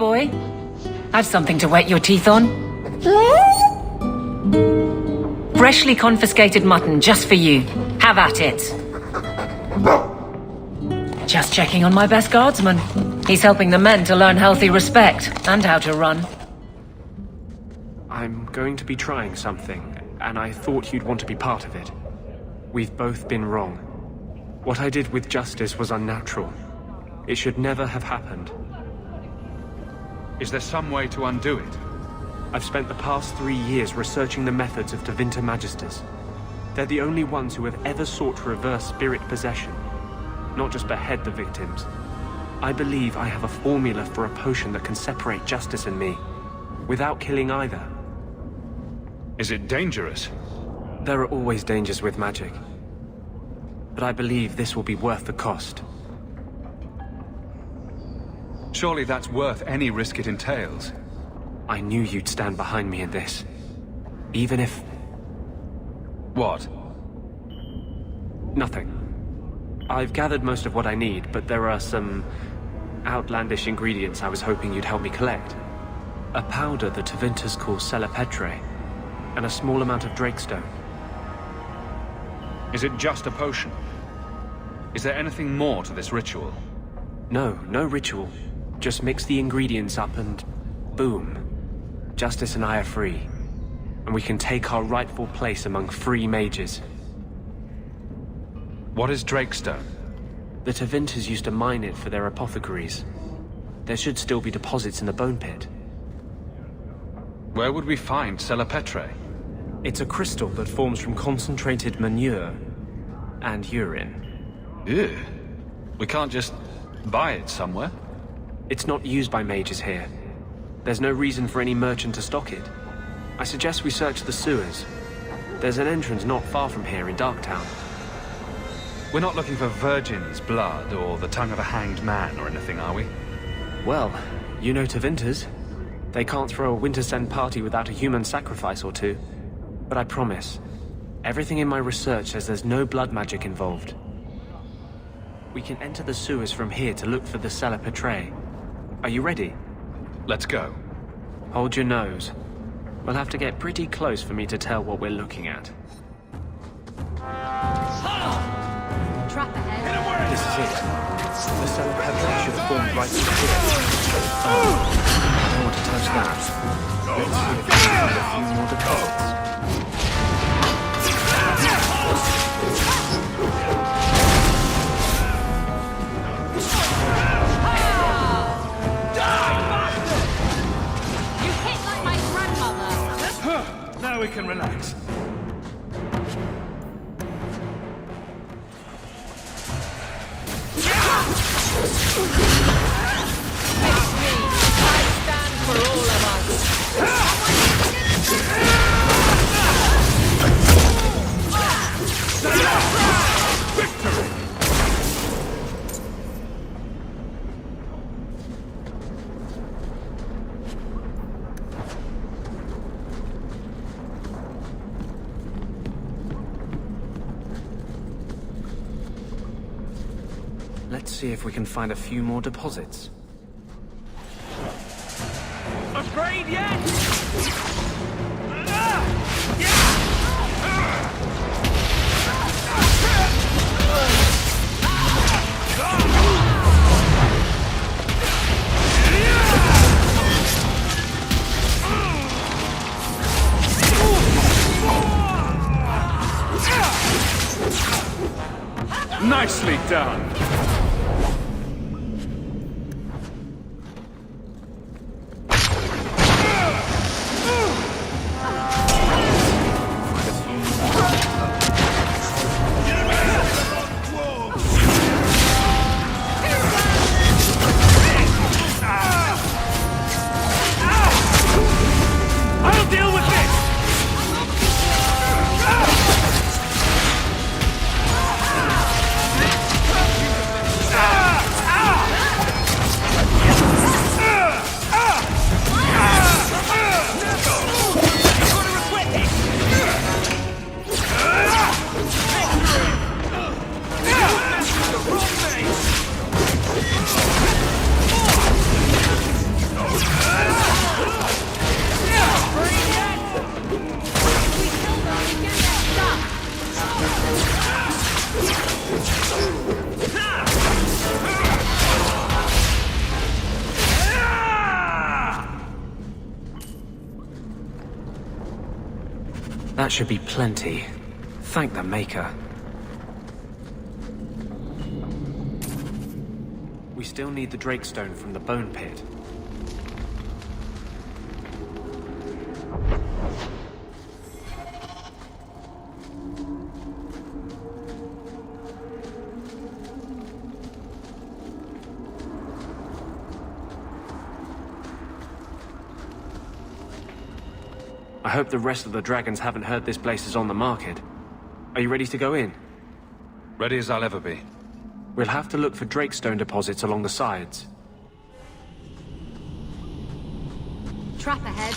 boy. I've something to wet your teeth on. Freshly confiscated mutton just for you. Have at it. Just checking on my best guardsman. He's helping the men to learn healthy respect and how to run. I'm going to be trying something, and I thought you'd want to be part of it. We've both been wrong. What I did with Justice was unnatural. It should never have happened. Is there some way to undo it? I've spent the past 3 years researching the methods of Tevinter Magisters. They're the only ones who have ever sought to reverse spirit possession, not just behead the victims. I believe I have a formula for a potion that can separate Justice and me, without killing either. Is it dangerous? There are always dangers with magic. But I believe this will be worth the cost. Surely that's worth any risk it entails. I knew you'd stand behind me in this. Even if... What? Nothing. I've gathered most of what I need, but there are some outlandish ingredients I was hoping you'd help me collect. A powder the Tevinters call Celepetre, and a small amount of Drakestone. Is it just a potion? Is there anything more to this ritual? No ritual. Just mix the ingredients up and... boom. Justice and I are free. And we can take our rightful place among free mages. What is Drakestone? The Tevinters used to mine it for their apothecaries. There should still be deposits in the bone pit. Where would we find Celepetre? It's a crystal that forms from concentrated manure and urine. Ew. We can't just buy it somewhere? It's not used by mages here. There's no reason for any merchant to stock it. I suggest we search the sewers. There's an entrance not far from here in Darktown. We're not looking for virgin's blood or the tongue of a hanged man or anything, are we? Well, you know Tevinters. They can't throw a Wintersend party without a human sacrifice or two. But I promise, everything in my research says there's no blood magic involved. We can enter the sewers from here to look for the Celepetre. Are you ready? Let's go. Hold your nose. We'll have to get pretty close for me to tell what we're looking at. Trap ahead. This is it. The Celepetre should have formed right here. Oh, I don't want to touch that. Let's see if we can find a few more deposits. You hit like my grandmother. Now we can relax. For all of us. Let's see if we can find a few more deposits. Afraid yet? Nicely done! That should be plenty. Thank the Maker. We still need the Drakestone from the Bone Pit. I hope the rest of the dragons haven't heard this place is on the market. Are you ready to go in? Ready as I'll ever be. We'll have to look for Drakestone deposits along the sides. Trap ahead.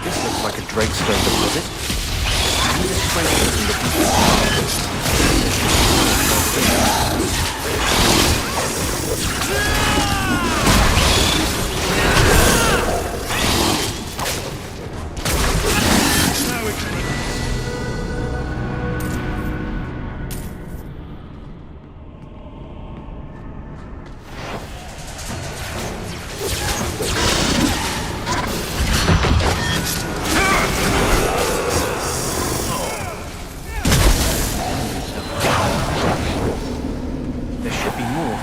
This looks like a Drakestone deposit. I need a scraper from the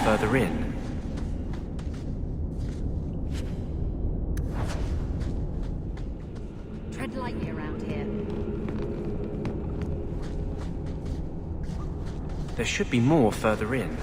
further in. Tread lightly around here. There should be more further in.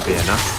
Be enough.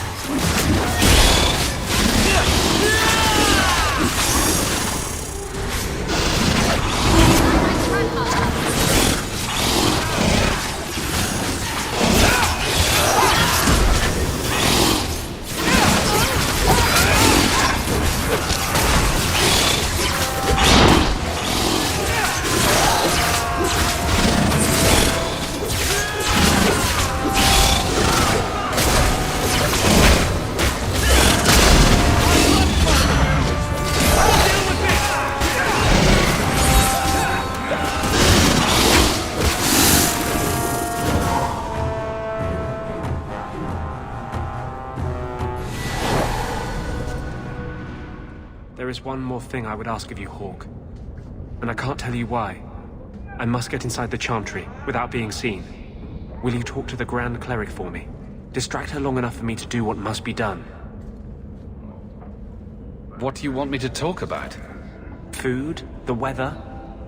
There is one more thing I would ask of you, Hawke. And I can't tell you why. I must get inside the Chantry, without being seen. Will you talk to the Grand Cleric for me? Distract her long enough for me to do what must be done. What do you want me to talk about? Food? The weather?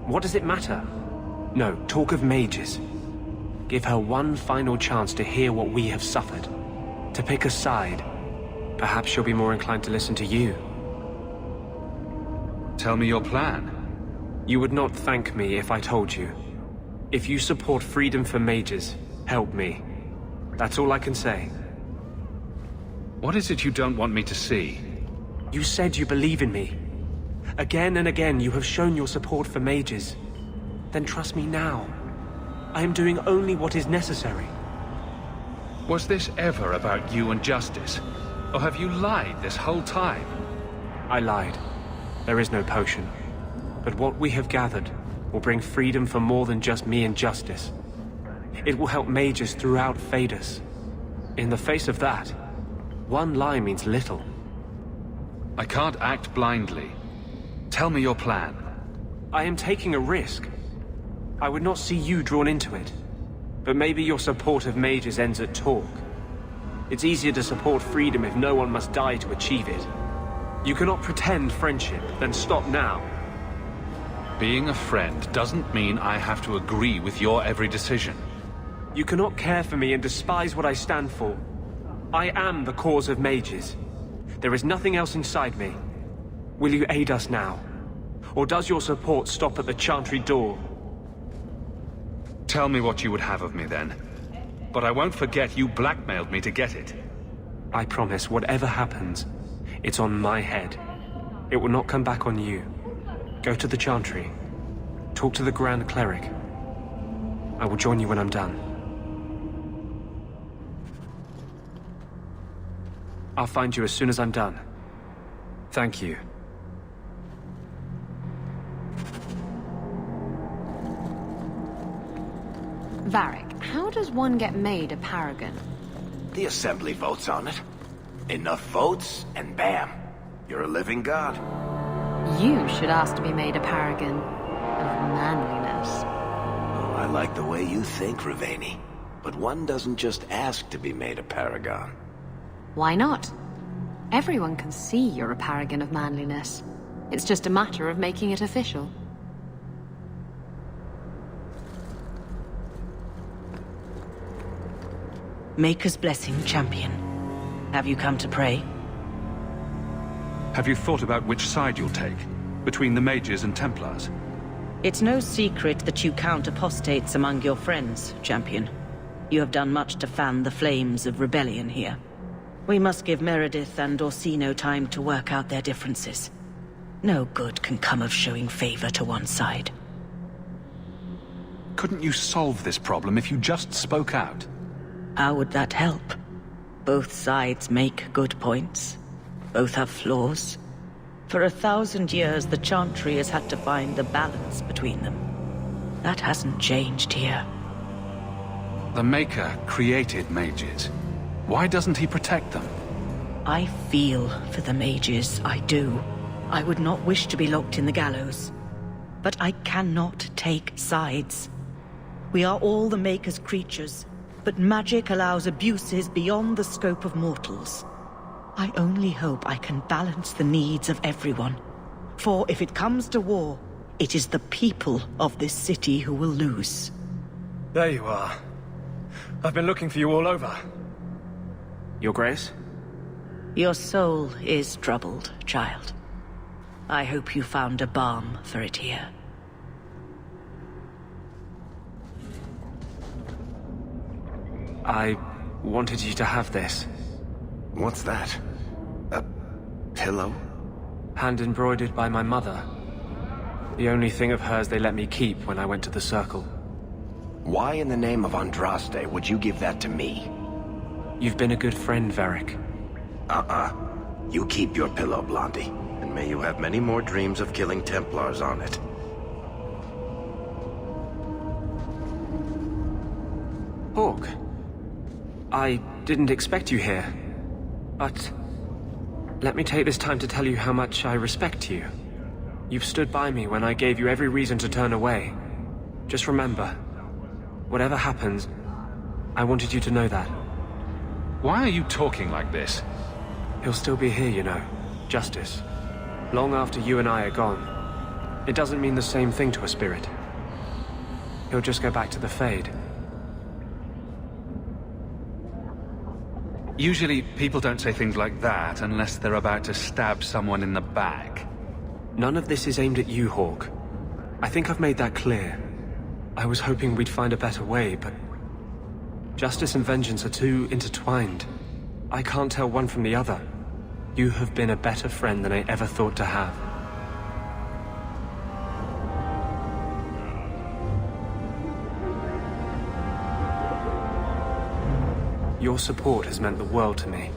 What does it matter? No, talk of mages. Give her one final chance to hear what we have suffered. To pick a side. Perhaps she'll be more inclined to listen to you. Tell me your plan. You would not thank me if I told you. If you support freedom for mages, help me. That's all I can say. What is it you don't want me to see? You said you believe in me. Again and again you have shown your support for mages. Then trust me now. I am doing only what is necessary. Was this ever about you and justice? Or have you lied this whole time? I lied. There is no potion. But what we have gathered will bring freedom for more than just me and justice. It will help mages throughout Phaedus. In the face of that, one lie means little. I can't act blindly. Tell me your plan. I am taking a risk. I would not see you drawn into it. But maybe your support of mages ends at talk. It's easier to support freedom if no one must die to achieve it. You cannot pretend friendship, then stop now. Being a friend doesn't mean I have to agree with your every decision. You cannot care for me and despise what I stand for. I am the cause of mages. There is nothing else inside me. Will you aid us now? Or does your support stop at the Chantry door? Tell me what you would have of me then. But I won't forget you blackmailed me to get it. I promise, whatever happens, It's on my head. It will not come back on you. Go to the Chantry. Talk to the Grand Cleric. I will join you when I'm done. I'll find you as soon as I'm done. Thank you. Varric, how does one get made a paragon? The Assembly votes on it. Enough votes, and bam, you're a living god. You should ask to be made a paragon of manliness. Oh, I like the way you think, Ravani. But one doesn't just ask to be made a paragon. Why not? Everyone can see you're a paragon of manliness. It's just a matter of making it official. Maker's blessing, champion. Have you come to pray? Have you thought about which side you'll take? Between the mages and Templars? It's no secret that you count apostates among your friends, champion. You have done much to fan the flames of rebellion here. We must give Meredith and Orsino time to work out their differences. No good can come of showing favor to one side. Couldn't you solve this problem if you just spoke out? How would that help? Both sides make good points. Both have flaws. For 1,000 years, the Chantry has had to find the balance between them. That hasn't changed here. The Maker created mages. Why doesn't he protect them? I feel for the mages, I do. I would not wish to be locked in the gallows. But I cannot take sides. We are all the Maker's creatures, but magic allows abuses beyond the scope of mortals. I only hope I can balance the needs of everyone. For if it comes to war, it is the people of this city who will lose. There you are. I've been looking for you all over. Your Grace? Your soul is troubled, child. I hope you found a balm for it here. I wanted you to have this. What's that? A pillow? Hand embroidered by my mother. The only thing of hers they let me keep when I went to the Circle. Why in the name of Andraste would you give that to me? You've been a good friend, Varric. You keep your pillow, Blondie. And may you have many more dreams of killing Templars on it. Hawke. I didn't expect you here. But let me take this time to tell you how much I respect you. You've stood by me when I gave you every reason to turn away. Just remember, whatever happens, I wanted you to know that. Why are you talking like this? He'll still be here, you know. Justice. Long after you and I are gone. It doesn't mean the same thing to a spirit. He'll just go back to the Fade. Usually, people don't say things like that unless they're about to stab someone in the back. None of this is aimed at you, Hawke. I think I've made that clear. I was hoping we'd find a better way, but... justice and vengeance are too intertwined. I can't tell one from the other. You have been a better friend than I ever thought to have. Your support has meant the world to me.